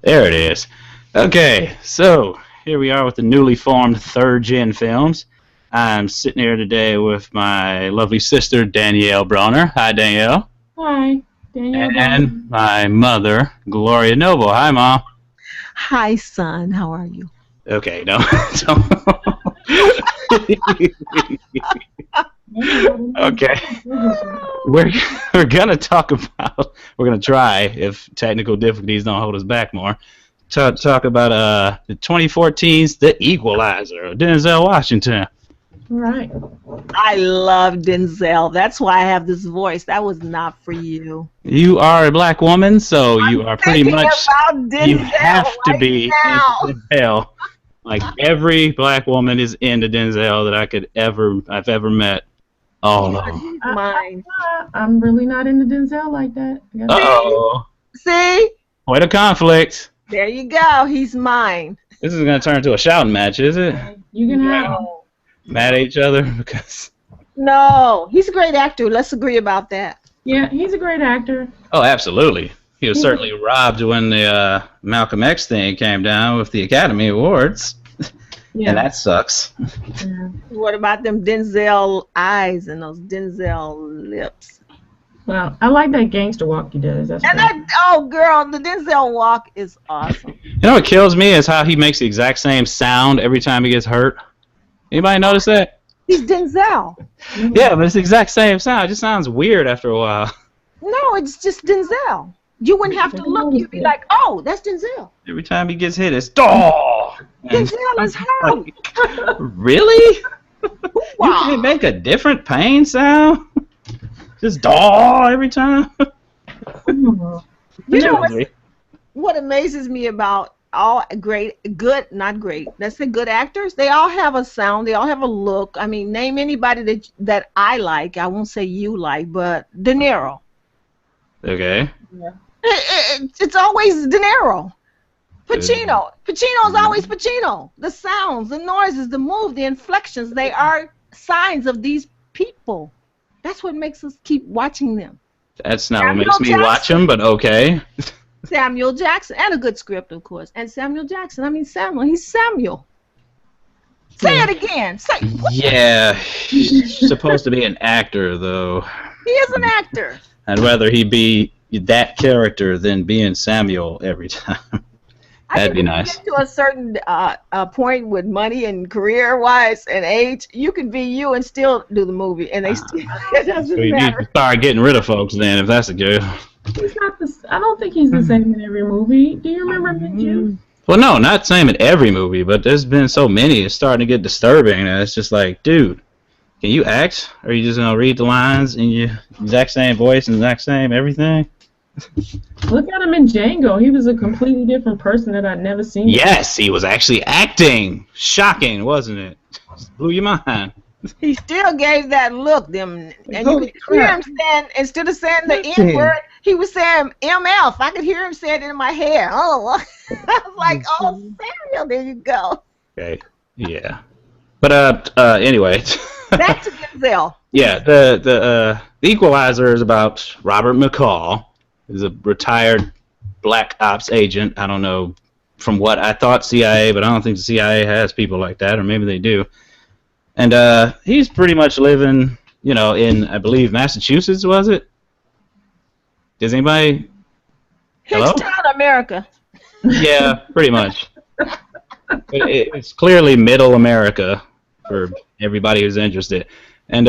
There it is. Okay, so here we are with the newly formed 3rd Gen Films. I'm sitting here today with my lovely sister, Danielle Bronner. Hi, Danielle. Hi, Danielle. And my mother, Gloria Noble. Hi, Mom. Hi, son. How are you? Okay, no. Okay. We're gonna talk about. We're gonna try, if technical difficulties don't hold us back more, talk about the 2014's The Equalizer, Denzel Washington. Right. I love Denzel. That's why I have this voice. That was not for you. You are a black woman, so you are pretty much. You have to be into Denzel. Like every black woman is into Denzel that I've ever met. All of them. Mine. I'm really not into Denzel like that. Uh-oh. See? Point of conflict. There you go. He's mine. This is going to turn into a shouting match, is it? You can have. Mad at each other because. No, he's a great actor. Let's agree about that. Yeah, he's a great actor. Oh, absolutely. He was certainly robbed when the Malcolm X thing came down with the Academy Awards. Yeah. And that sucks. Yeah. What about them Denzel eyes and those Denzel lips? Well, I like that gangster walk he does. That's And oh, girl, the Denzel walk is awesome. You know what kills me is how he makes the exact same sound every time he gets hurt. Anybody notice that? He's Denzel. Yeah, but it's the exact same sound. It just sounds weird after a while. No, it's just Denzel. You wouldn't have to look. You'd be like, oh, that's Denzel. Every time he gets hit, it's DAW! Denzel is hurt. Really? Wow. You can't make a different pain sound? Just DAW every time? You know what amazes me about all not great, let's say good actors, they all have a sound, they all have a look. I mean, name anybody that I like. I won't say you like, but De Niro. Okay. Yeah. It's always De Niro. Pacino's always Pacino. The sounds, the noises, the move, the inflections, they are signs of these people. That's what makes us keep watching them. That's not what makes me watch them, but okay. Samuel Jackson, and a good script, of course. And Samuel Jackson, I mean Samuel, he's Samuel. Say it again. Yeah, he's supposed to be an actor, though. He is an actor. I'd rather he be that character than being Samuel every time. That'd be nice. Get to a certain point with money and career-wise and age, you can be you and still do the movie, and they still it doesn't So you matter. need to start getting rid of folks then, if that's the case. He's not I don't think he's the same in every movie. Do you remember Jim? Well, no, not same in every movie, but there's been so many, it's starting to get disturbing. And it's just like, dude, can you act? Or are you just going to read the lines in your exact same voice and exact same everything? Look at him in Django. He was a completely different person that I'd never seen. Yes, he was actually acting. Shocking, wasn't it? Just blew your mind. He still gave that look, and you could hear him saying, instead of saying the N word, he was saying MF. I could hear him saying it in my head. Oh, I was like, oh, Samuel, there you go. Okay, yeah. But anyway. Back to Denzel. Yeah, the Equalizer is about Robert McCall. He's a retired black ops agent. I don't know from what I thought CIA, but I don't think the CIA has people like that, or maybe they do. And he's pretty much living, in, I believe, Massachusetts, was it? Does anybody? Hello? Hickstown, America. Yeah, pretty much. But it's clearly middle America for everybody who's interested. And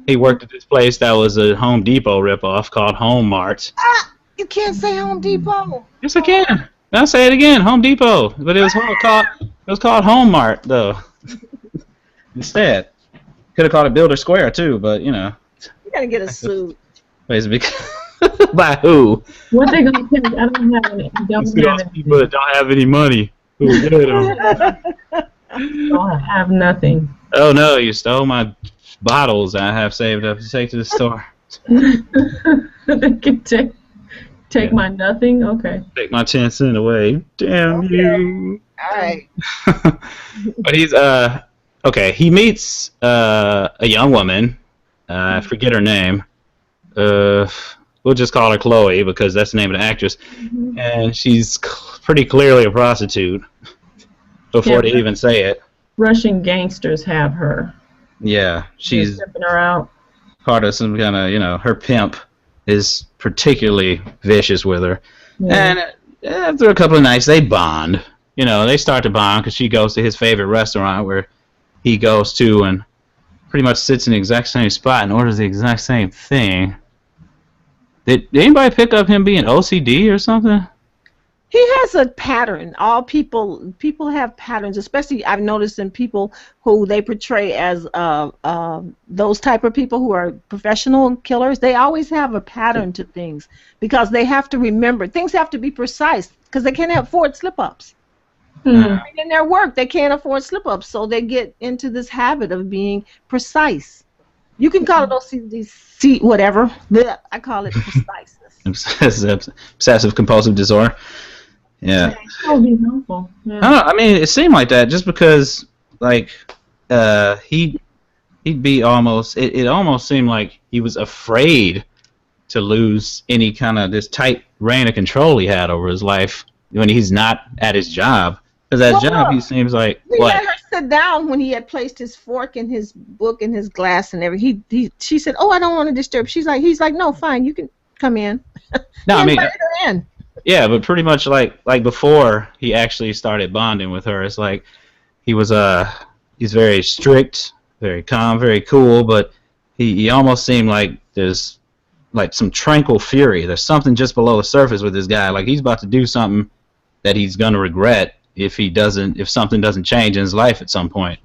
he worked at this place that was a Home Depot ripoff called Home Mart. You can't say Home Depot. Yes, I can. I'll say it again, Home Depot. But it was called Home Mart, though. Instead, could have called it Builder Square too, but You gotta get a suit. By who? What they gonna take? I don't have any. People that don't have any money. Who get 'em? Don't have nothing. Oh no, you stole my bottles I have saved up to take to the store. They can take my nothing. Okay. Take my 10 cents away. Damn you. All right. But he's okay. He meets a young woman. I forget her name. we'll just call her Chloe because that's the name of the actress, and she's pretty clearly a prostitute before they even say it. Russian gangsters have her. Yeah, she's tipping her out. Part of some kind of, her pimp is particularly vicious with her. Yeah. And after a couple of nights, they bond. They start to bond because she goes to his favorite restaurant where he goes to and pretty much sits in the exact same spot and orders the exact same thing. Did anybody pick up him being OCD or something? He has a pattern. All people have patterns, especially I've noticed in people who they portray as those type of people who are professional killers. They always have a pattern to things because they have to remember. Things have to be precise because they can't afford slip-ups. In their work, they can't afford slip-ups, so they get into this habit of being precise. You can call it OCD, whatever. I call it preciseness. Obsessive compulsive disorder. Yeah. That would be helpful. Yeah. I don't know. I mean, it seemed like that just because, he'd be almost. It almost seemed like he was afraid to lose any kind of this tight reign of control he had over his life when he's not at his job. Because at his job, he seems like we let her sit down when he had placed his fork in his book and his glass and everything. She said, "Oh, I don't want to disturb." He's like, "No, fine, you can come in." No, I mean. Yeah, but pretty much like before he actually started bonding with her, it's like he's very strict, very calm, very cool, but he almost seemed like there's like some tranquil fury. There's something just below the surface with this guy. Like he's about to do something that he's gonna regret if something doesn't change in his life at some point.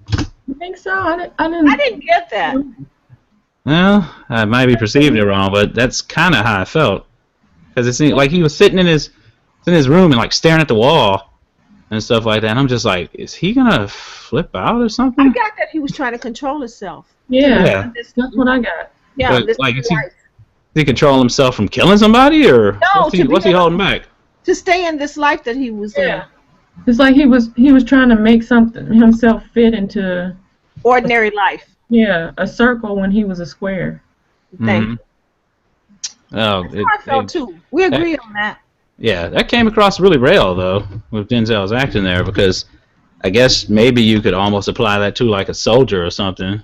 You think so? I didn't get that. Well, I might be perceiving it wrong, but that's kind of how I felt. Because it seemed like he was sitting in his room and like staring at the wall and stuff like that. And I'm just like, is he gonna flip out or something? I got that he was trying to control himself. Yeah. That's what I got. Yeah. But, like, is he control himself from killing somebody, or what's he holding back? To stay in this life that he was in. It's like he was trying to make himself fit into ordinary life. Yeah, a circle when he was a square. Thank you. Oh, that's how I felt too. We agree on that. Yeah, that came across really real though with Denzel's acting there, because I guess maybe you could almost apply that to like a soldier or something,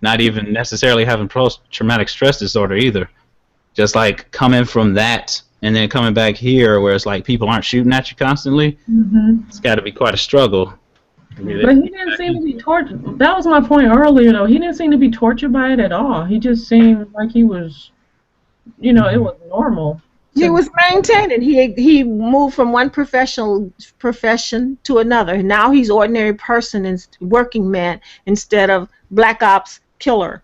not even necessarily having post-traumatic stress disorder either. Just like coming from that and then coming back here where it's like people aren't shooting at you constantly. It's got to be quite a struggle. But he didn't seem to be tortured. That was my point earlier though. He didn't seem to be tortured by it at all. He just seemed like he was, it was normal. He was maintaining. He moved from one profession to another. Now he's ordinary person and working man instead of black ops killer.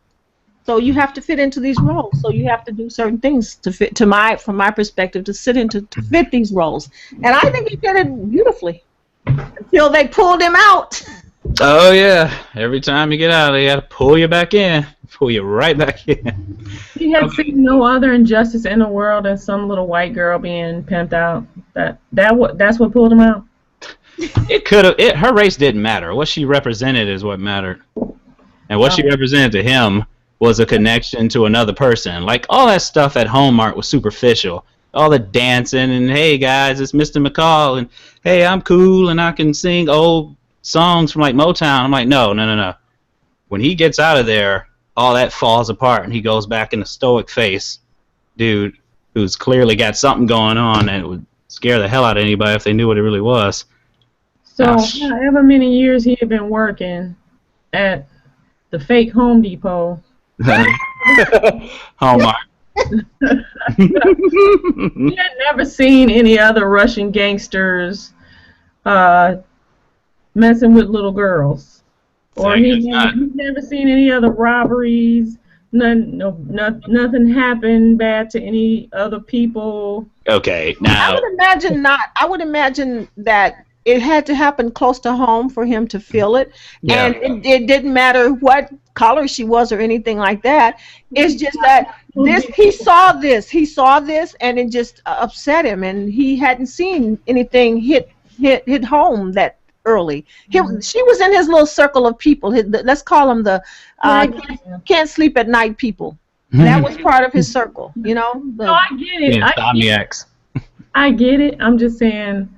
So you have to fit into these roles. So you have to do certain things to fit from my perspective to fit these roles. And I think he did it beautifully until they pulled him out. Oh yeah, every time you get out, they got to pull you back in, pull you right back in. He had seen no other injustice in the world than some little white girl being pimped out. That's what pulled him out. It could have. Her race didn't matter. What she represented is what mattered, and what she represented to him was a connection to another person. Like all that stuff at Hallmark was superficial. All the dancing and hey guys, it's Mr. McCall and hey I'm cool and I can sing old songs from like Motown. I'm like no. When he gets out of there, all that falls apart and he goes back in a stoic face dude who's clearly got something going on and it would scare the hell out of anybody if they knew what it really was. So however many years he had been working at the fake Home Depot. Hallmark. He had never seen any other Russian gangsters messing with little girls. Or he's never seen any other robberies. Nothing happened bad to any other people. Okay, now I would imagine not. I would imagine that it had to happen close to home for him to feel it, and it didn't matter what color she was or anything like that. It's just that he saw this, and it just upset him, and he hadn't seen anything hit home that early. She was in his little circle of people. Let's call them the can't sleep at night people. That was part of his circle, you know. No, I get it. Insomniacs. I get it. I'm just saying,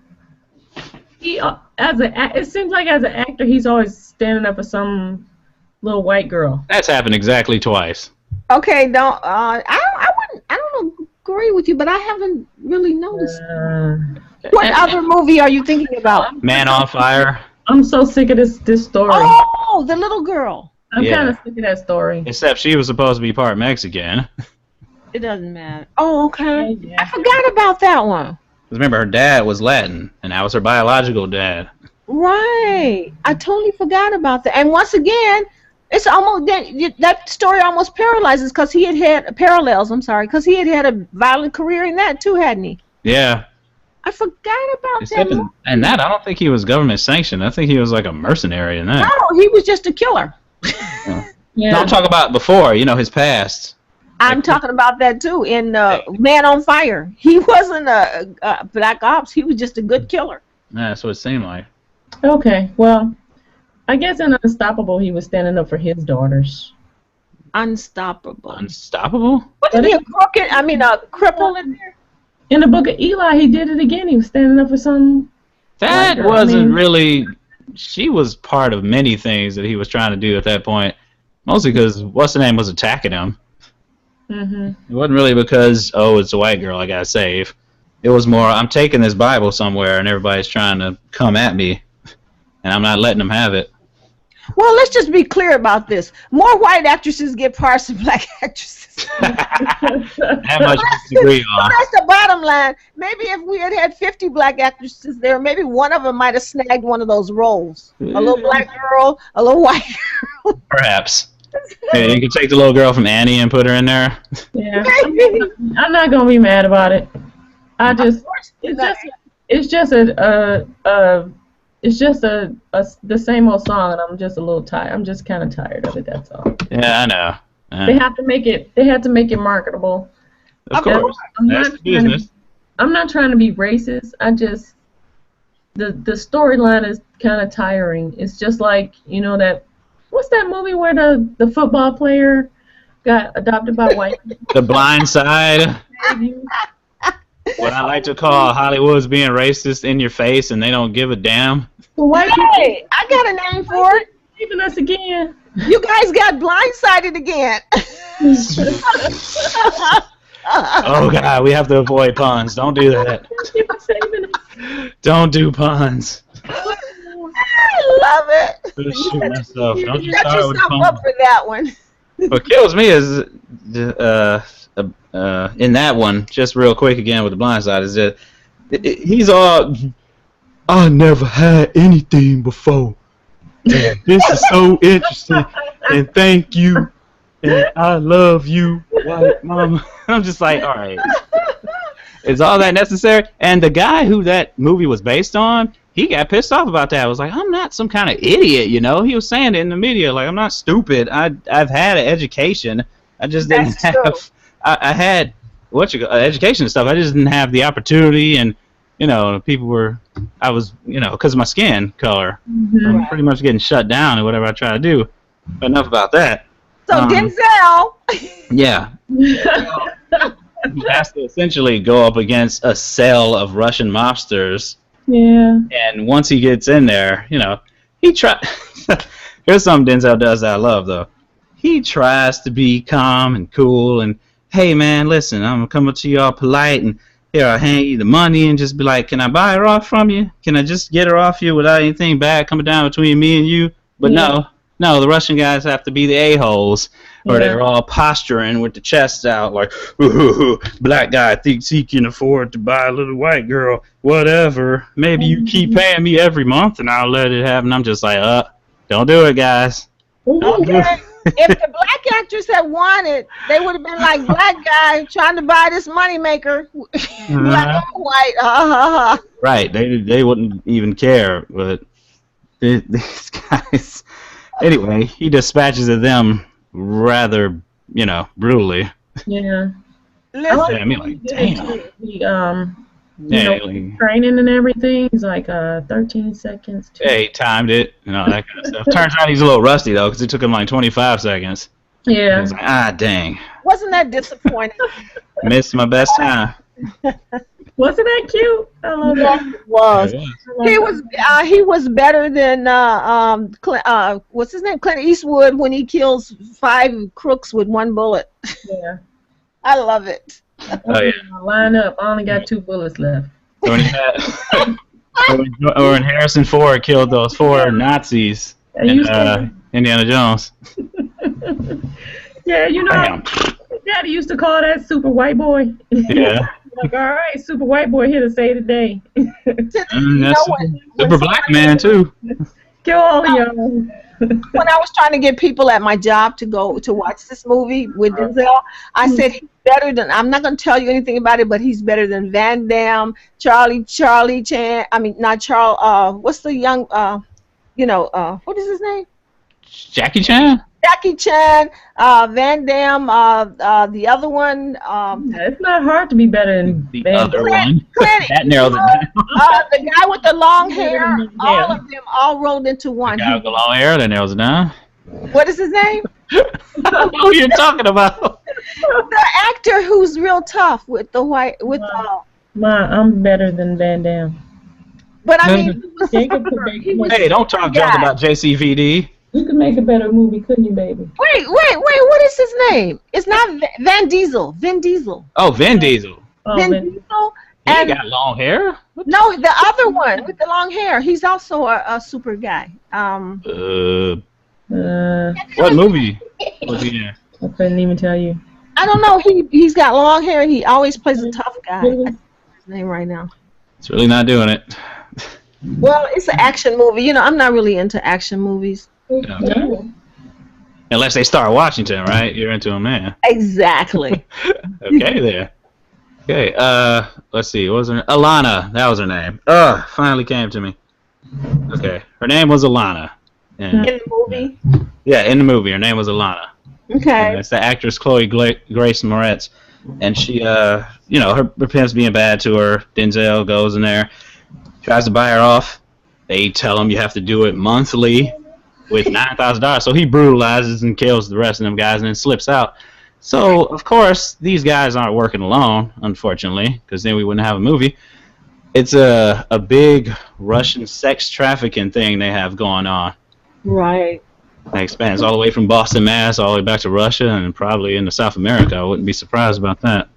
it seems like as an actor, he's always standing up for some little white girl. That's happened exactly twice. Okay, I don't agree with you, but I haven't really noticed. What other movie are you thinking about? Man on Fire. I'm so sick of this story. Oh, the little girl. I'm kind of sick of that story. Except she was supposed to be part Mexican. It doesn't matter. Oh, okay. Yeah. I forgot about that one. Remember, her dad was Latin, and that was her biological dad. Right. I totally forgot about that. And once again, it's almost that story almost paralyzes because he had parallels. I'm sorry, because he had a violent career in that too, hadn't he? Yeah. I forgot about Except that. and that, I don't think he was government sanctioned. I think he was like a mercenary in that. No, he was just a killer. Yeah. Don't talk about before, his past. I'm talking about that too in Man on Fire. He wasn't a black ops. He was just a good killer. Yeah, that's what it seemed like. Okay, well, I guess in Unstoppable he was standing up for his daughters. Unstoppable. Unstoppable? Wasn't he a cripple in there? In the Book of Eli, he did it again. He was standing up for some. That wasn't really. She was part of many things that he was trying to do at that point. Mostly because what's the name was attacking him. Mm-hmm. It wasn't really because it's a white girl I gotta save. It was more I'm taking this Bible somewhere and everybody's trying to come at me, and I'm not letting them have it. Well, let's just be clear about this. More white actresses get parts than black actresses. That much disagree on. That's the bottom line. Maybe if we had 50 black actresses there, maybe one of them might have snagged one of those roles. A little black girl, a little white girl. Perhaps. Yeah, you could take the little girl from Annie and put her in there. Yeah, I'm not gonna be mad about it. It's just the same old song, and I'm just a little tired. I'm just kind of tired of it. That's all. Yeah, I know. They have to make it marketable. Of course, that's the business. I'm not trying to be racist. The storyline is kind of tiring. It's just like that. What's that movie where the football player got adopted by white people? The Blind Side. What I like to call Hollywood's being racist in your face, and they don't give a damn. Hey, I got a name for it. Leaving us again. You guys got blindsided again. Oh God, we have to avoid puns. Don't do that. Don't do puns. I love it. Shoot myself. Don't you Set start with yourself puns. up for that one. What kills me is in that one, just real quick again with the Blind Side, is that he's all, I never had anything before. And this is so interesting. And thank you. And I love you, white mama. I'm just like, all right. Is all that necessary? And the guy who that movie was based on, he got pissed off about that. I was like, I'm not some kind of idiot, He was saying it in the media, like, I'm not stupid. I've had an education. I just didn't have. I had education and stuff. I just didn't have the opportunity, and people were. I was, because of my skin color, I'm pretty much getting shut down in whatever I try to do. But enough about that. So Denzel. Yeah. He has to essentially go up against a cell of Russian mobsters. Yeah. And once he gets in there, he try. Here's something Denzel does that I love, though. He tries to be calm and cool and, hey, man, listen, I'm going to come up to you all polite and here, I'll hand you the money and just be like, can I buy her off from you? Can I just get her off you without anything bad coming down between me and you? But no, the Russian guys have to be the a-holes, or they're all posturing with the chests out like, ooh, black guy thinks he can afford to buy a little white girl, whatever. Maybe you keep paying me every month and I'll let it happen. I'm just like, don't do it, guys. Don't do it. If the black actress had wanted, they would have been like, black guy trying to buy this moneymaker. Black or white. Right. They wouldn't even care. But these guys. Anyway, he dispatches of them rather, brutally. Yeah. Listen, I mean, like, damn. Training and everything. He's like 13 seconds. Yeah, he timed it and all that kind of stuff. Turns out he's a little rusty, though, because it took him like 25 seconds. I Yeah. was like, dang, Wasn't that disappointing? missed my best time. Wasn't that cute? I love Yes, that. it was. Yeah, it He was better than what's his name, Clint Eastwood, when he kills 5 crooks with 1 bullet. Yeah. I love it. Oh yeah. Line up. I only got 2 bullets left. When he had, or when Harrison Ford killed those 4 Nazis in Indiana Jones. Yeah, you know, Bam. Daddy used to call that super white boy. Yeah. Like, all right, super white boy here to save the day. That's super black man too. Kill all of y'all. When I was trying to get people at my job to go to watch this movie with Denzel, I said he's better than, I'm not going to tell you anything about it, but he's better than Van Damme, Charlie Chan, I mean, not Charles, what's the young, what is his name? Jackie Chan? Jackie Chan, Van Damme, the other one. It's not hard to be better than The Van other Damme. one. Clint, That narrows it down. the guy with the long hair, all of them all rolled into one. The guy with the long hair, that narrows it down. What is his name? I don't know who you're talking about. The actor who's real tough with the white, with I'm better than Van Damme. but I mean, He was Hey, don't talk junk about JCVD. You could make a better movie, couldn't you, baby? wait, what is his name? It's not Van Diesel. Vin Diesel. Oh, Vin Diesel. Oh, Vin Van- Diesel. He And got long hair. no, the other one with the long hair. He's also a super guy. What movie was he in? I couldn't even tell you. I don't know. He's got long hair. He always plays a tough guy. I can't remember his name right now. It's really not doing it. Well, it's an action movie. You know, I'm not really into action movies. No. Unless they start Washington, right? You're into him, man. Exactly. Okay, there. Okay, let's see. What was her name? Alana. That was her name. Finally came to me. Okay, her name was Alana. In the movie. Yeah, in the movie, her name was Alana. Okay. It's the actress Chloe Grace Moretz, and she, her pimp's being bad to her. Denzel goes in there, tries to buy her off. They tell him you have to do it monthly with $9,000. So he brutalizes and kills the rest of them guys and then slips out. So of course these guys aren't working alone, unfortunately, because then we wouldn't have a movie. It's a big Russian sex trafficking thing they have going on. Right. It expands all the way from Boston, Mass, all the way back to Russia, and probably into South America. I wouldn't be surprised about that.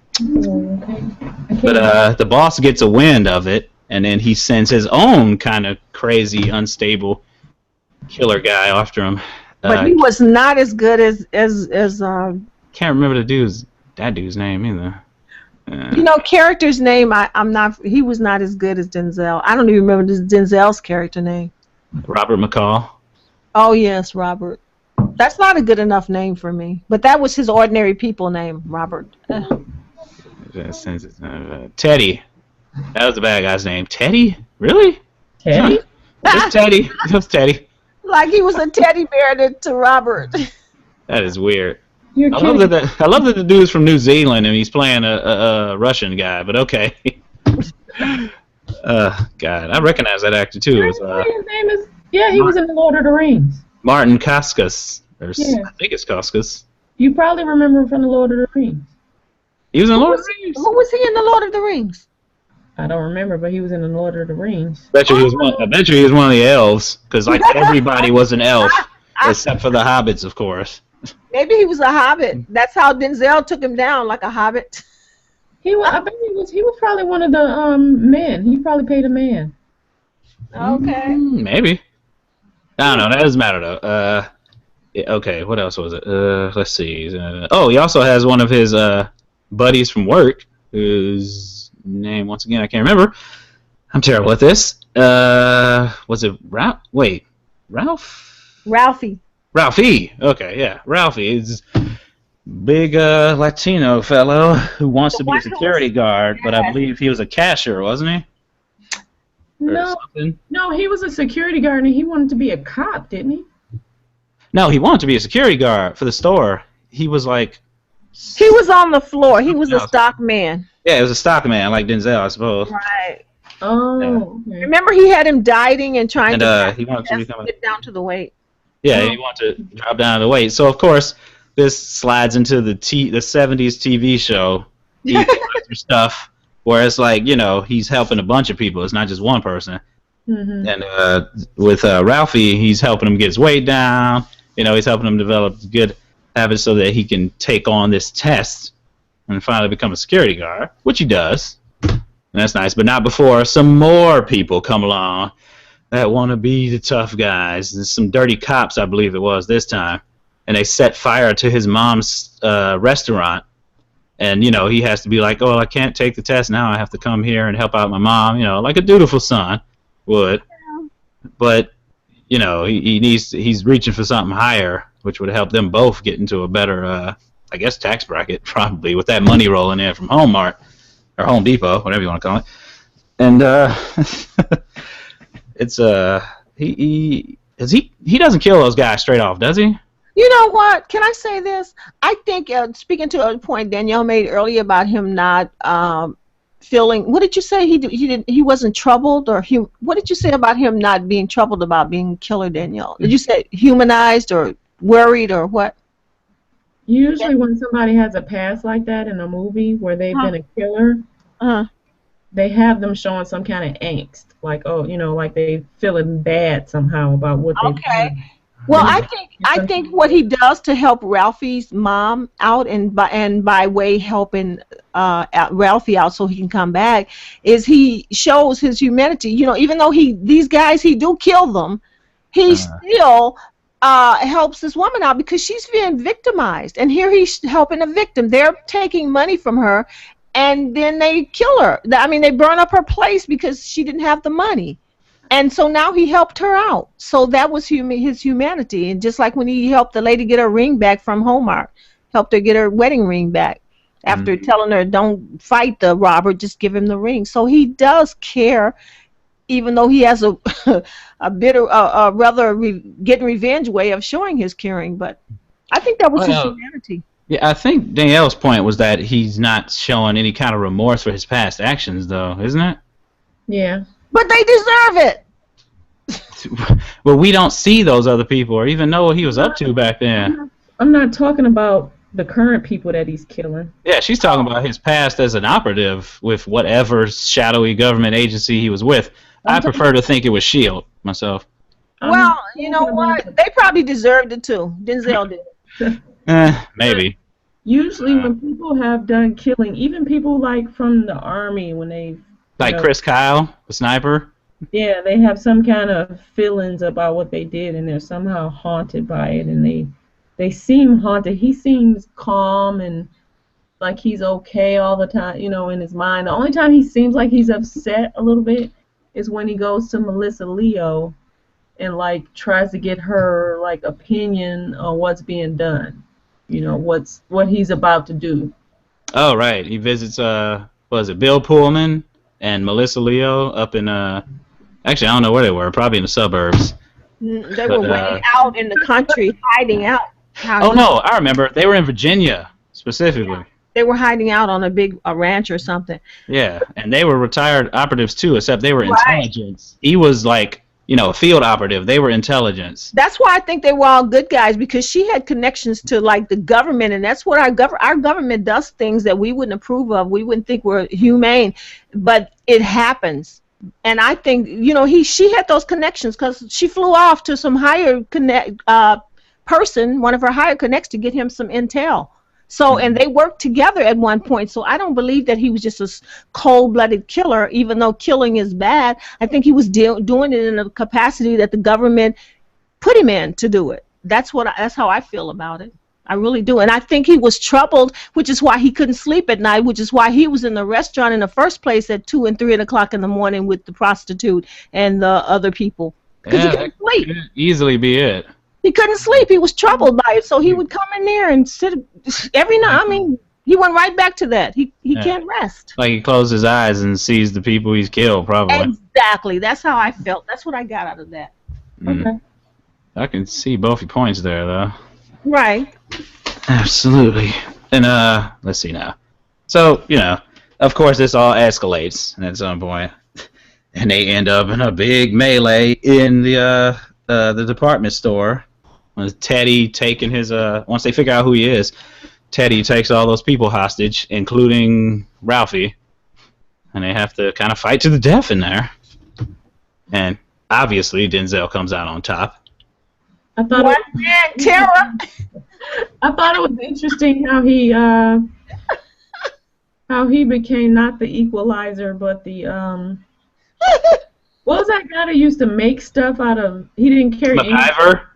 But the boss gets a wind of it, and then he sends his own kind of crazy, unstable killer guy after him. But he was not as good as Can't remember that dude's name either. character's name. I'm not. He was not as good as Denzel. I don't even remember Denzel's character name. Robert McCall. Oh yes, Robert. That's not a good enough name for me. But that was his ordinary people name, Robert. Teddy. That was the bad guy's name. Teddy? Really? Teddy? It's Teddy. It was Teddy. Like he was a teddy bear to Robert. That is weird. You're I love that the dude's from New Zealand and he's playing a Russian guy, but okay. God, I recognize that actor too. His name is he was in The Lord of the Rings. Martin Koskas. Yeah. I think it's Koskas. You probably remember him from The Lord of the Rings. He was in Lord of the Rings. Who was he in The Lord of the Rings? I don't remember, but he was in The Lord of the Rings. I bet you he was one of the elves, because like everybody was an elf, except for the hobbits, of course. Maybe he was a hobbit. That's how Denzel took him down, like a hobbit. I bet he was probably one of the men. He probably played a man. Okay. Maybe. I don't know. That doesn't matter though. Okay. What else was it? Let's see. He also has one of his buddies from work, whose name once again I can't remember. I'm terrible at this. Was it Ralph? Wait, Ralph? Ralphie. Ralphie. Okay, yeah, Ralphie is big Latino fellow who wants to be a security guard, but I believe he was a cashier, wasn't he? No, he was a security guard and he wanted to be a cop, didn't he? No, he wanted to be a security guard for the store. He was like... He was on the floor. He was a stock man. Yeah, he was a stock man, like Denzel, I suppose. Right. Oh. Yeah. Okay. Remember he had him dieting and trying And to he wanted to become get down to the weight. Yeah, he wanted to drop down the weight. So, of course, this slides into the 70s TV show Equalizer stuff, where it's like, you know, he's helping a bunch of people. It's not just one person. Mm-hmm. And with Ralphie, he's helping him get his weight down. You know, he's helping him develop good habits so that he can take on this test and finally become a security guard, which he does. And that's nice, but not before some more people come along that want to be the tough guys. There's some dirty cops, I believe it was this time, and they set fire to his mom's restaurant. And, you know, he has to be like, oh, I can't take the test now. I have to come here and help out my mom, you know, like a dutiful son would. But, you know, he's reaching for something higher, which would help them both get into a better, I guess, tax bracket, probably, with that money rolling in from Walmart or Home Depot, whatever you want to call it. And it's he doesn't kill those guys straight off, does he? You know what? Can I say this? I think, speaking to a point Danielle made earlier about him not feeling. What did you say? He wasn't troubled, or what did you say about him not being troubled about being a killer, Danielle? Did you say humanized or worried or what? Usually, when somebody has a past like that in a movie where they've been a killer, they have them showing some kind of angst, like, oh, you know, like they feeling bad somehow about what they've done. Well, I think what he does to help Ralphie's mom out and by way helping Ralphie out so he can come back is he shows his humanity. You know, even though these guys he do kill them, he still helps this woman out because she's being victimized. And here he's helping a victim. They're taking money from her, and then they kill her. I mean, they burn up her place because she didn't have the money. And so now he helped her out. So that was his humanity. And just like when he helped the lady get her ring back from Hallmark, helped her get her wedding ring back after telling her, don't fight the robber, just give him the ring. So he does care, even though he has a bitter, rather getting revenge way of showing his caring. But I think that was his humanity. Yeah, I think Danielle's point was that he's not showing any kind of remorse for his past actions, though, isn't it? Yeah. But they deserve it. Well, we don't see those other people or even know what he was up to back then. I'm not talking about the current people that he's killing. Yeah, she's talking about his past as an operative with whatever shadowy government agency he was with. I prefer to think it was S.H.I.E.L.D. myself. Well, you know what? They probably deserved it too. Denzel did. Maybe. Usually when people have done killing, even people like from the army, when they... Like Chris Kyle, the sniper? Yeah, they have some kind of feelings about what they did, and they're somehow haunted by it, and they seem haunted. He seems calm and like he's okay all the time, you know, in his mind. The only time he seems like he's upset a little bit is when he goes to Melissa Leo and, like, tries to get her, like, opinion on what's being done. You know, what he's about to do. Oh, right. He visits, Bill Pullman and Melissa Leo up in, actually, I don't know where they were. Probably in the suburbs. They were way out in the country, hiding out. Oh, no, I remember. They were in Virginia, specifically. Yeah. They were hiding out on a ranch or something. Yeah, and they were retired operatives, too, except they were intelligence. He was, like, you know, a field operative. They were intelligence. That's why I think they were all good guys, because she had connections to, like, the government, and that's what our government does, things that we wouldn't approve of. We wouldn't think were humane, but it happens. And I think, you know, she had those connections because she flew off to some higher person, one of her higher connects, to get him some intel. So, and they worked together at one point. So I don't believe that he was just a cold-blooded killer, even though killing is bad. I think he was doing it in a capacity that the government put him in to do it. That's how I feel about it. I really do. And I think he was troubled, which is why he couldn't sleep at night, which is why he was in the restaurant in the first place at 2 and 3 o'clock in the morning with the prostitute and the other people. Because he couldn't sleep. Could easily be it. He couldn't sleep. He was troubled by it. So he would come in there and sit every night. I mean, he went right back to that. He can't rest. Like he closed his eyes and sees the people he's killed, probably. Exactly. That's how I felt. That's what I got out of that. Okay. I can see both your points there, though. Right. Absolutely. And, let's see now. So, you know, of course this all escalates at some point. And they end up in a big melee in the department store. Was Teddy taking his once they figure out who he is, Teddy takes all those people hostage, including Ralphie, and they have to kind of fight to the death in there. And obviously Denzel comes out on top. I thought One man terror. I thought it was interesting how he became not the Equalizer, but the what was that guy that used to make stuff out of? He didn't carry MacGyver.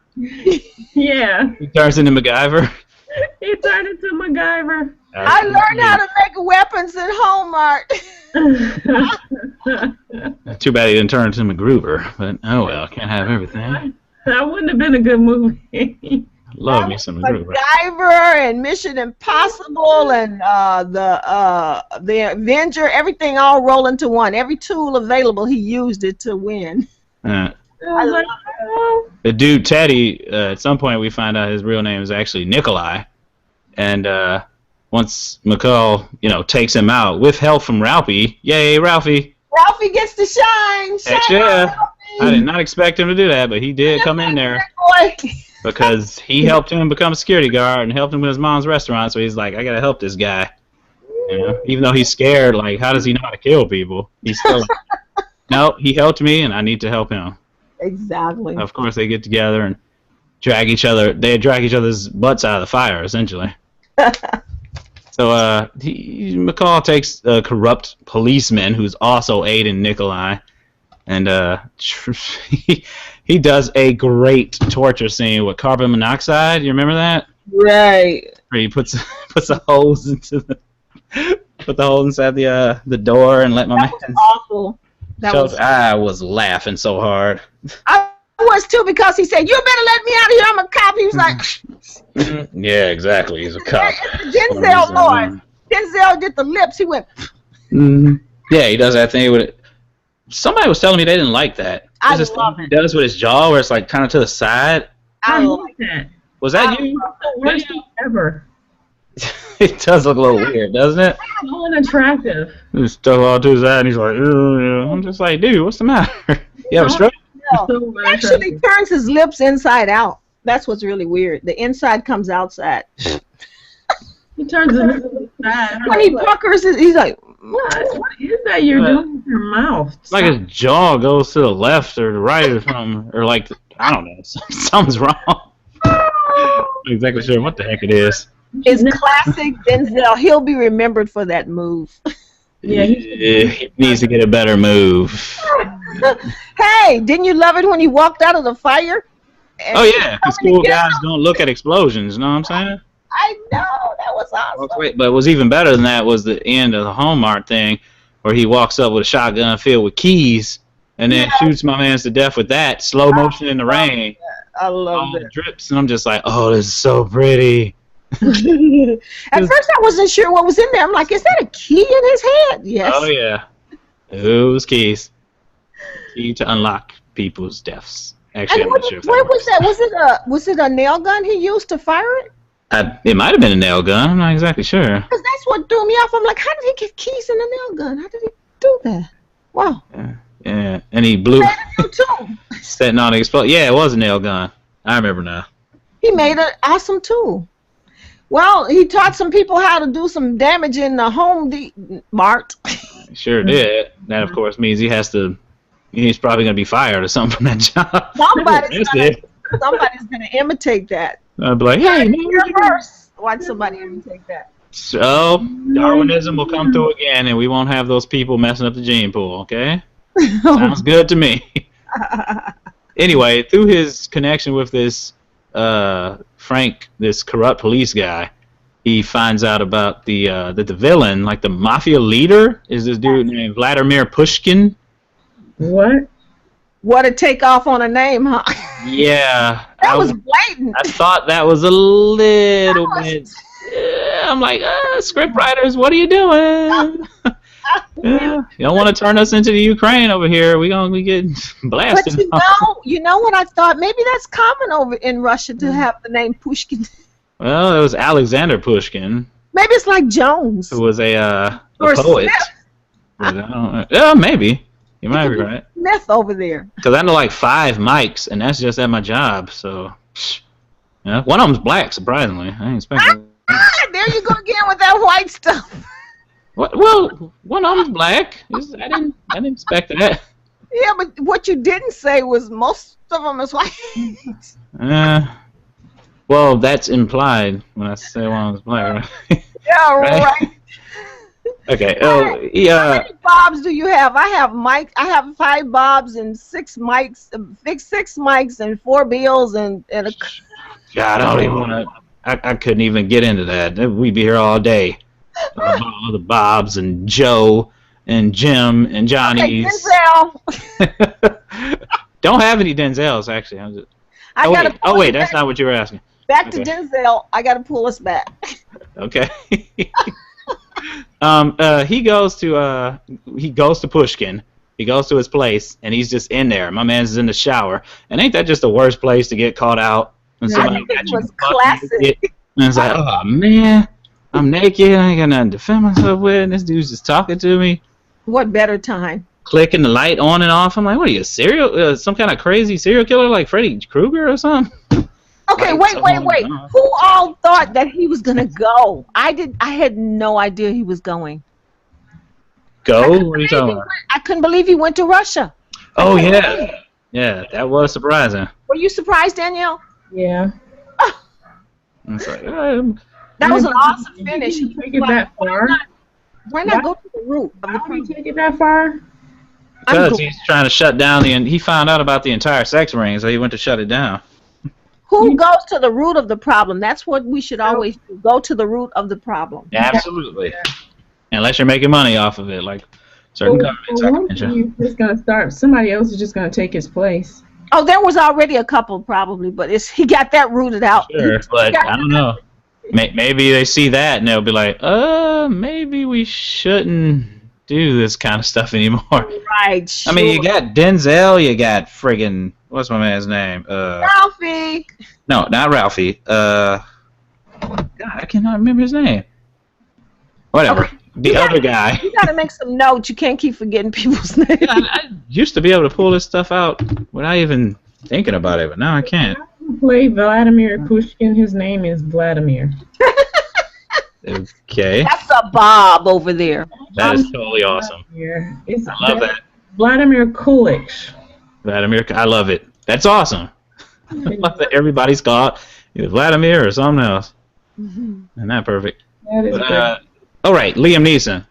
Yeah. He turns into MacGyver. He turned into MacGyver. I learned how to make weapons in Hallmark. Too bad he didn't turn into MacGruber, but oh well, can't have everything. That wouldn't have been a good movie. Love me some MacGruber. MacGyver and Mission Impossible and the Avenger, everything all roll into one. Every tool available, he used it to win. I was like, oh. The dude Teddy, at some point we find out his real name is actually Nikolai, and once McCall, takes him out with help from Ralphie, yay Ralphie! Ralphie gets to shine. Heck yeah! Ralphie. I did not expect him to do that, but he did come in there because he helped him become a security guard and helped him with his mom's restaurant. So he's like, I gotta help this guy. Even though he's scared, like, how does he know how to kill people? He's still like, no, he helped me, and I need to help him. Exactly. Of course, they get together and drag each other's butts out of the fire, essentially. So McCall takes a corrupt policeman who's also aiding Nikolai, and he does a great torture scene with carbon monoxide. You remember that? Right. Where he puts the holes into put the hole inside the door and let my man. That was awful. I was laughing so hard. I was too, because he said, "You better let me out of here. I'm a cop." He was like, "Yeah, exactly. He's a cop." Denzel Lord. Denzel did the lips. He went. Yeah, he does that thing with it. Somebody was telling me they didn't like that. I There's this love thing it. he does with his jaw, where it's like kind of to the side. I I love like that. Was that you? The worst thing ever. It does look a little weird, doesn't it? So unattractive. He's stuck all to his side, and he's like, yeah. I'm just like, dude, what's the matter? You have a stroke? No. So He actually turns his lips inside out. That's what's really weird. The inside comes outside. He turns it into the side. When he puckers, he's like, What is that you're doing with your mouth? It's like his jaw goes to the left or the right or something, or like, I don't know, something's wrong. I'm not exactly sure what the heck it is. it's classic Denzel. He'll be remembered for that move. Yeah, He needs to get a better move. Hey, didn't you love it when he walked out of the fire? Oh yeah, because cool guys don't look at explosions. You know what I'm saying? I know, that was awesome. But what was even better than that was the end of the Hallmark thing, where he walks up with a shotgun filled with keys, and then shoots my man to death with that, slow motion in the rain. I love All it. drips, and I'm just like, oh, this is so pretty. At first, I wasn't sure what was in there. I'm like, is that a key in his head? Yes. Oh yeah, those keys. Key to unlock people's deaths. Actually, And I'm not sure if what was that? Was it a nail gun he used to fire it? it might have been a nail gun. I'm not exactly sure. Because that's what threw me off. I'm like, how did he get keys in a nail gun? How did he do that? Wow. Yeah, and he blew. Too. Setting on the explode. Yeah, it was a nail gun. I remember now. He made an awesome tool. Well, he taught some people how to do some damage in the Home Mart. Sure did. That, of course, means he's probably going to be fired or something from that job. Somebody's gonna imitate that. I'd be like, hey, You're first. Watch somebody imitate that. So, Darwinism will come through again, and we won't have those people messing up the gene pool, okay? Sounds good to me. Anyway, through his connection with this Frank, this corrupt police guy, he finds out about that the villain, like the mafia leader, is this dude named Vladimir Pushkin. What? What a takeoff on a name, huh? Yeah. That was blatant. I thought that was a little bit. I'm like, script writers, what are you doing? Yeah, you don't want to turn us into the Ukraine over here. We get blasted. But you know what I thought? Maybe that's common over in Russia to have the name Pushkin. Well, it was Alexander Pushkin, Maybe it's like Jones. who was a Or poet. Smith. Yeah, maybe. You might be right. Smith over there. Because I know like 5 mics, and that's just at my job. So Yeah, one of them's black, surprisingly. I ain't expecting. There you go again with that white stuff. What? Well, one of them's black. I didn't expect that. Yeah, but what you didn't say was most of them is white. Well, that's implied when I say one of them's black. Right? Yeah, right. Okay. How many bobs do you have? I have Mike. I have 5 bobs and 6 mics, 6 mics and 4 bills and a. God, I don't even want to. I couldn't even get into that. We'd be here all day. All the Bobs and Joe and Jim and Johnny's. Okay, Denzel. Don't have any Denzels actually. Wait, that's not what you were asking. Back to Denzel. I gotta pull us back. Okay. He goes to Pushkin. He goes to his place and he's just in there. My man's in the shower. And ain't that just the worst place to get caught out? And somebody got you was classic. And it's like, oh man, I'm naked. I ain't got nothing to defend myself with. And this dude's just talking to me. What better time? Clicking the light on and off. I'm like, what are you, some kind of crazy serial killer like Freddy Krueger or something? Okay, wait. Who all thought that he was gonna go? I had no idea he was going. Go? What are you talking about? I couldn't believe he went to Russia. Oh yeah, yeah, that was surprising. Were you surprised, Danielle? Yeah. It's like, that was an awesome finish. Did you take it that far? Why not go to the root of the problem? Take it that far? Because he's trying to shut down he found out about the entire sex ring, so he went to shut it down. Who goes to the root of the problem? That's what we should always do. Go to the root of the problem. Absolutely. Unless you're making money off of it, like certain governments. Just gonna start. Somebody else is just gonna take his place. Oh, there was already a couple probably, but he got that rooted out. Sure, but I don't know. Maybe they see that and they'll be like, maybe we shouldn't do this kind of stuff anymore. Right. Sure. I mean, you got Denzel, you got friggin' what's my man's name? Ralphie. No, not Ralphie. God, I cannot remember his name. Whatever. Okay. The other guy. You gotta make some notes. You can't keep forgetting people's names. Yeah, I used to be able to pull this stuff out without even thinking about it, but now I can't. Play Vladimir Pushkin. His name is Vladimir. Okay. That's a Bob over there. That is totally awesome. I love that. Vladimir Kulich. Vladimir, I love it. That's awesome. I love that everybody's called either Vladimir or something else. Isn't that perfect? That is great. All right, Liam Neeson.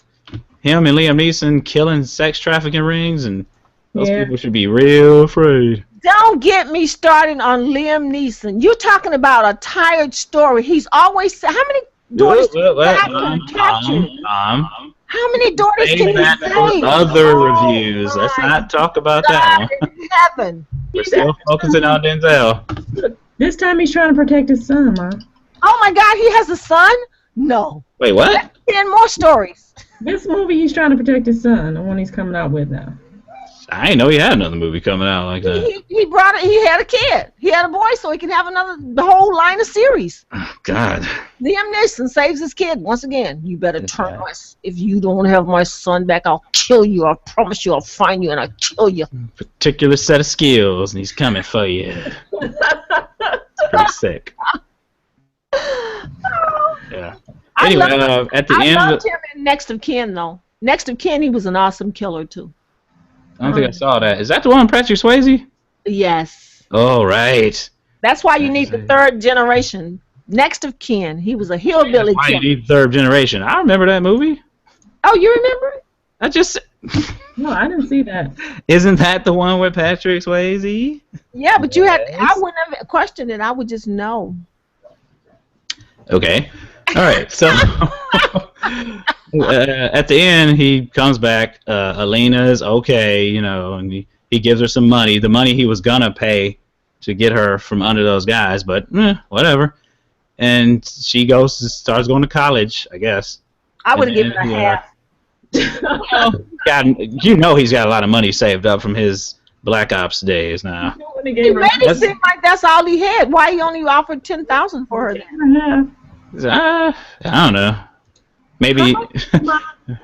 Him and Liam Neeson killing sex trafficking rings, and those people should be real afraid. Don't get me started on Liam Neeson. You're talking about a tired story. He's always how many daughters captured? How many daughters can he save? Other reviews. Let's not talk about that one. Heaven. We're still focusing on Denzel. This time he's trying to protect his son, Ma. Oh my God, he has a son? No. Wait, what? 10 more stories. This movie, he's trying to protect his son, the one he's coming out with now. I didn't know he had another movie coming out like that. He brought it. He had a kid. He had a boy, so he can have the whole line of series. Oh, God. Liam Neeson saves his kid once again. You better turn us. If you don't have my son back, I'll kill you. I promise you, I'll find you and I'll kill you. Particular set of skills, and he's coming for you. It's pretty sick. Yeah. Anyway, at the end, I loved him in Next of Kin, though. Next of Kin, he was an awesome killer too. I don't think I saw that. Is that the one with Patrick Swayze? Yes. Oh, right. That's why you need the 3rd generation. Next of Kin, he was a hillbilly Why killer. you need 3rd generation? I remember that movie. Oh, you remember it? I just. No, I didn't see that. Isn't that the one with Patrick Swayze? Yeah, but you had. I wouldn't have questioned it. I would just know. Okay. All right. So at the end, he comes back. Elena's okay, and he gives her some money. The money he was gonna pay to get her from under those guys, but whatever. And she starts going to college, I guess. I would have given her half. Well, God, he's got a lot of money saved up from his Black Ops days now. He made it seem like that's all he had. Why he only offered $10,000 for her? I don't know. Maybe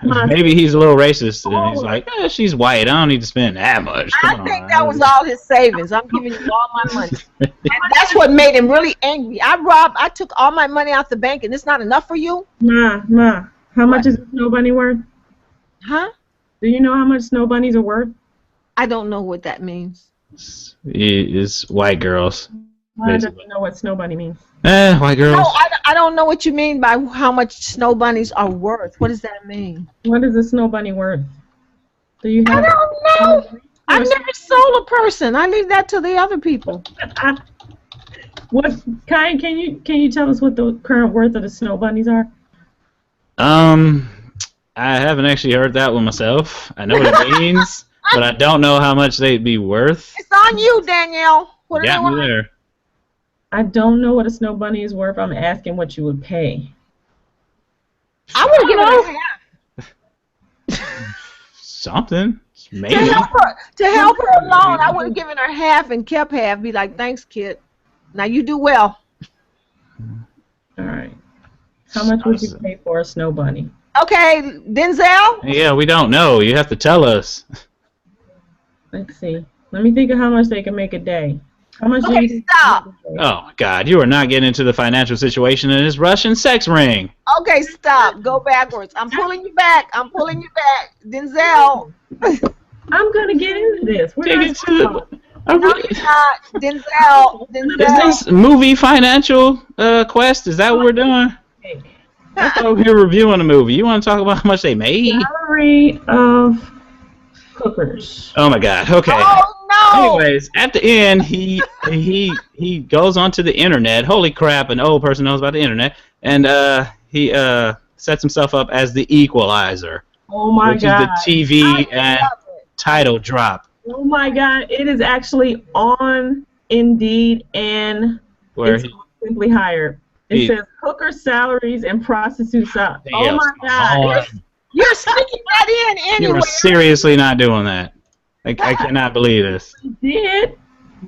Maybe he's a little racist, and he's like, she's white. I don't need to spend that much. Come I think on. that was all his savings. I'm giving you all my money. And that's what made him really angry. I took all my money out the bank, and it's not enough for you? Ma, how much is a snow bunny worth? Huh? Do you know how much snow bunnies are worth? I don't know what that means. It's white girls. I don't know what snow bunny means. White girls. No, I don't know what you mean by how much snow bunnies are worth. What does that mean? What is a snow bunny worth? Do you have? I don't know. I've never sold a person. I leave that to the other people. Kai, can you tell us what the current worth of the snow bunnies are? I haven't actually heard that one myself. I know what it means, but I don't know how much they'd be worth. It's on you, Danielle. What Got me there. I don't know what a snow bunny is worth. I'm asking what you would pay. I would give her half. Something. Maybe. To help her alone, I would have given her half and kept half. Be like, thanks, kid. Now you do well. All right. How much would you pay for a snow bunny? Okay, Denzel? Yeah, we don't know. You have to tell us. Let's see. Let me think of how much they can make a day. How much do you stop. Oh, my God. You are not getting into the financial situation in this Russian sex ring. Okay, stop. Go backwards. I'm pulling you back. Denzel. I'm going to get into this. No, you're not. Denzel. Is this movie financial quest? Is that what we're doing? I thought we were reviewing a movie. You want to talk about how much they made? Salary of hookers. Oh, my God. Okay. Oh, no. Anyways, at the end, he goes onto the internet. Holy crap, an old person knows about the internet. And he sets himself up as the Equalizer. Oh, my God. Which is the TV and title drop. Oh, my God. It is actually on Indeed and it's Simply Hired. It says hooker salaries and prostitutes up. Oh, my God. You're sticking that in anyway. You're seriously not doing that. I cannot believe this. Did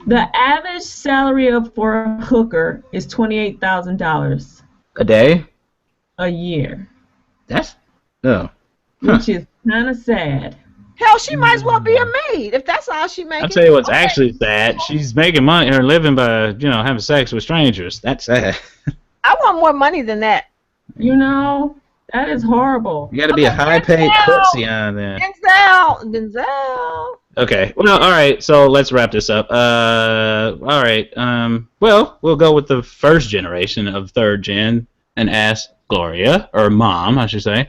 the average salary for a hooker is $28,000 a day? A year. That's which is kind of sad. Hell, she might as well be a maid if that's all she makes. I'll tell you what's actually sad. She's making money or living by having sex with strangers. That's sad. I want more money than that. That is horrible. You got to be a high-paid courtesan then. Denzel. Okay. Well, all right. So let's wrap this up. All right. Well, we'll go with the first generation of third gen and ask Gloria, or Mom, I should say.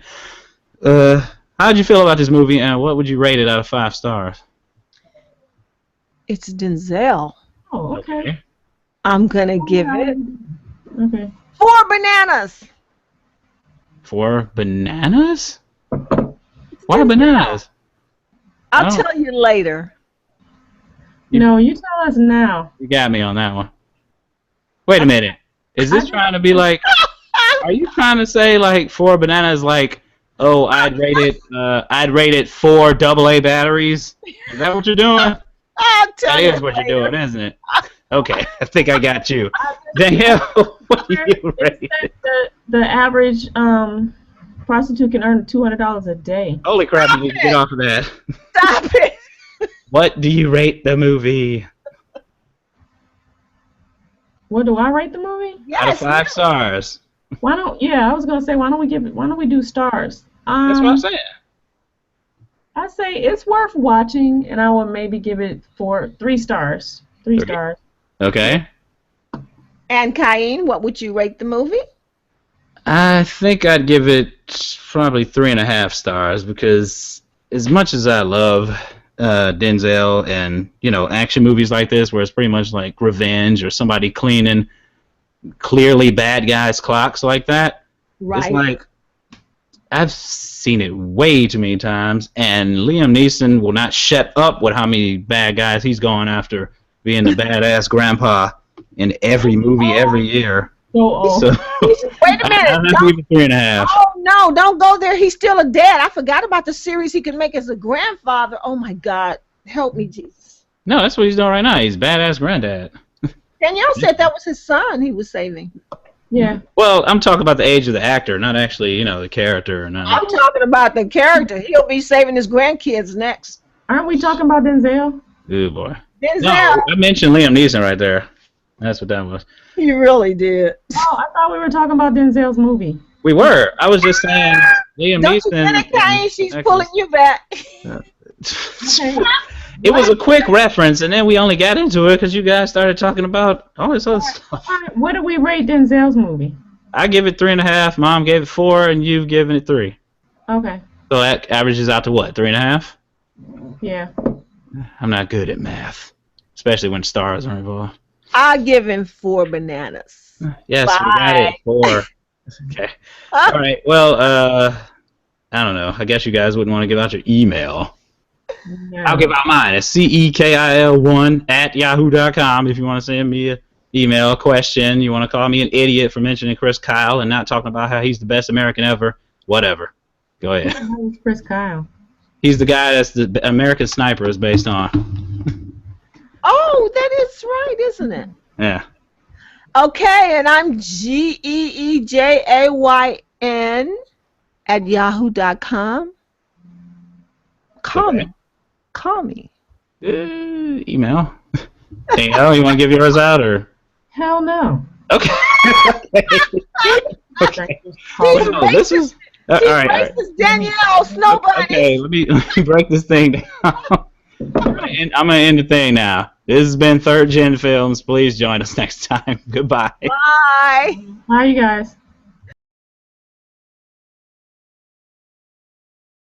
How'd you feel about this movie, and what would you rate it out of 5 stars? It's Denzel. Oh, okay. I'm gonna give it 4 bananas. 4 bananas? Why bananas? I'll tell you later. No, you tell us now. You got me on that one. Wait a minute. Is this trying to be like? Are you trying to say like 4 bananas? Like, oh, I'd rate it 4 AA batteries. Is that what you're doing? That is what you're doing, isn't it? Okay, I think I got you. Danielle, what do you rate it? The average prostitute can earn $200 a day. Holy crap, you need to get off of that. Stop it. What do you rate the movie? What do I rate the movie? Out of 5 stars. Why don't we do stars? That's what I'm saying. I say it's worth watching, and I will maybe give it 3 stars. 3 stars. Okay. And Cain, what would you rate the movie? I think I'd give it probably 3.5 stars because as much as I love Denzel and action movies like this where it's pretty much like revenge or somebody cleaning clearly bad guys' clocks like that, it's like I've seen it way too many times, and Liam Neeson will not shut up with how many bad guys he's going after being the badass grandpa in every movie every year. So, wait a minute. I'll give it 3.5. Oh no, don't go there. He's still a dad. I forgot about the series he could make as a grandfather. Oh my God, help me, Jesus. No, that's what he's doing right now. He's badass granddad. Danielle said that was his son he was saving. Yeah. Well, I'm talking about the age of the actor, not actually, you know, the character or nothing. I'm talking about the character. He'll be saving his grandkids next. Aren't we talking about Denzel? Ooh, boy. Denzel. No, I mentioned Liam Neeson right there. That's what that was. You really did. Oh, I thought we were talking about Denzel's movie. We were. I was just saying Liam Don't Neeson. you get it, Kane? She's actors. pulling you back. It was a quick reference, and then we only got into it because you guys started talking about all this other stuff. All right, what did we rate Denzel's movie? I give it 3.5. Mom gave it 4, and you've given it 3. Okay. So that averages out to what? 3.5? Yeah. I'm not good at math, especially when stars are involved. I'll give him 4 bananas. Yes, Bye. we got it. 4. Okay. All right. Well, I don't know. I guess you guys wouldn't want to give out your email. No. I'll give out mine. It's CEKIL1@yahoo.com if you want to send me an email, a question. You want to call me an idiot for mentioning Chris Kyle and not talking about how he's the best American ever. Whatever. Go ahead. Who's Chris Kyle? He's the guy that's the American Sniper is based on. Oh, that is right, isn't it? Yeah. Okay, and I'm GEEJAYN@yahoo.com. Call Okay. me. Call me. Email. Danielle, you want to give yours out or? Hell no. Okay. Okay. She's No, this is all She's right. All right. racist, Danielle. Snowbody. Okay, let me break this thing down. I'm gonna end the thing now. This has been 3rd Gen Films. Please join us next time. Goodbye. Bye. Bye, you guys.